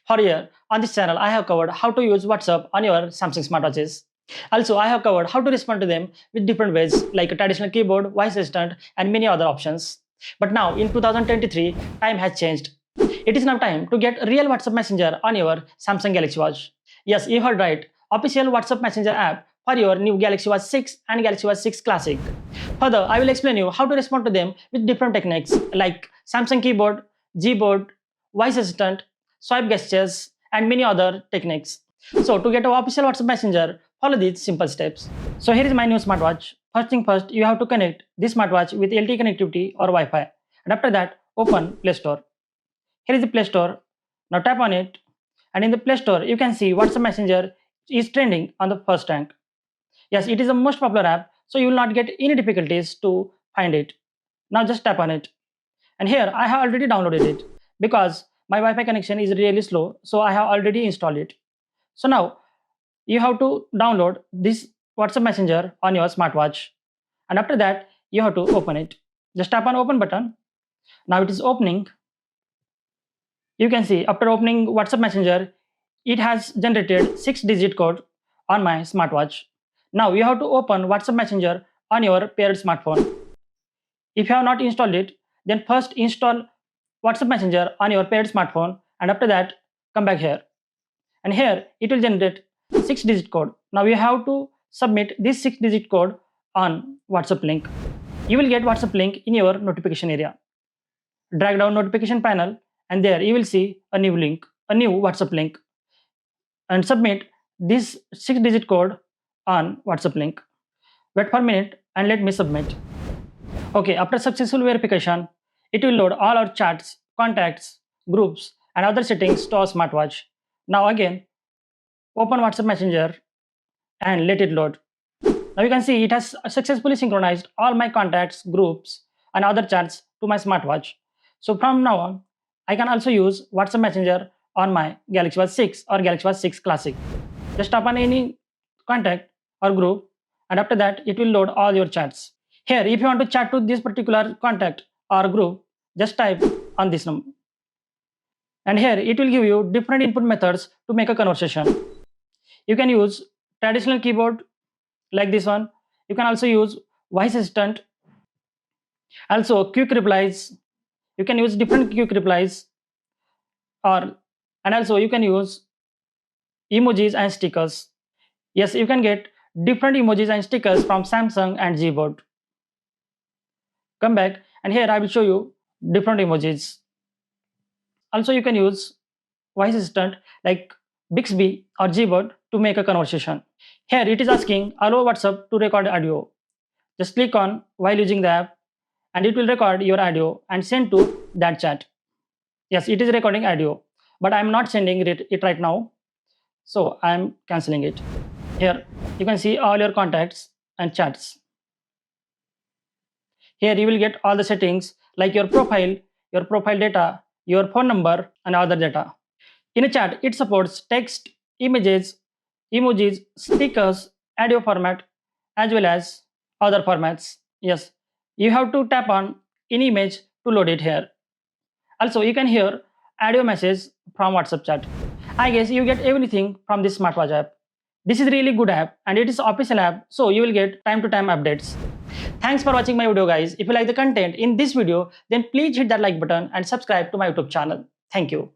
For here, on this channel, I have covered how to use WhatsApp on your Samsung smartwatches. Also, I have covered how to respond to them with different ways like a traditional keyboard, voice assistant, and many other options. But now, in 2023, time has changed. It is now time to get real WhatsApp Messenger on your Samsung Galaxy Watch. Yes, you heard right. Official WhatsApp Messenger app for your new Galaxy Watch 6 and Galaxy Watch 6 Classic. Further, I will explain you how to respond to them with different techniques like Samsung keyboard, Gboard, voice assistant, swipe gestures, and many other techniques. So to get our official WhatsApp Messenger, follow these simple steps. So here is my new smartwatch. First thing first, you have to connect this smartwatch with LTE connectivity or Wi-Fi. And after that, open Play Store. Here is the Play Store. Now tap on it. And in the Play Store, you can see WhatsApp Messenger is trending on the first rank. Yes, it is the most popular app, so you will not get any difficulties to find it. Now just tap on it. And here I have already downloaded it because my Wi-Fi connection is really slow, so I have already installed it. So now you have to download this WhatsApp Messenger on your smartwatch. And after that, you have to open it. Just tap on open button. Now it is opening. You can see after opening WhatsApp Messenger, it has generated 6-digit code on my smartwatch. Now you have to open WhatsApp Messenger on your paired smartphone. If you have not installed it, then first install WhatsApp Messenger on your paired smartphone and after that come back here. And here it will generate 6-digit code. Now you have to submit this 6-digit code on WhatsApp link. You will get WhatsApp link in your notification area. Drag down notification panel and there you will see a new link, a new WhatsApp link, and submit this 6-digit code on WhatsApp link. Wait for a minute and let me submit. Okay, after successful verification, it will load all our chats, contacts, groups, and other settings to our smartwatch. Now again, open WhatsApp Messenger and let it load. Now you can see it has successfully synchronized all my contacts, groups, and other chats to my smartwatch. So from now on, I can also use WhatsApp Messenger on my Galaxy Watch 6 or Galaxy Watch 6 Classic. Just tap on any contact or group and after that it will load all your chats. Here, if you want to chat to this particular contact or group, just type on this number. And here it will give you different input methods to make a conversation. You can use traditional keyboard like this one. You can also use voice assistant. Also quick replies. You can use different quick replies and also you can use emojis and stickers. Yes, you can get different emojis and stickers from Samsung and Gboard. Come back and here I will show you different emojis. Also you can use voice assistant like Bixby or Gboard to make a conversation. Here it is asking allow WhatsApp to record audio. Just click on while using the app and it will record your audio and send to that chat. Yes, it is recording audio, but I am not sending it right now, so I am cancelling it. Here you can see all your contacts and chats. Here you will get all the settings like your profile data, your phone number, and other data. In a chat, it supports text, images, emojis, stickers, audio format, as well as other formats. Yes, you have to tap on an image to load it here. Also, you can hear audio message from WhatsApp chat. I guess you get everything from this smartwatch app. This is really good app and it is official app, so you will get time to time updates. Thanks for watching my video guys. If you like the content in this video, then please hit that like button and subscribe to my YouTube channel. Thank you.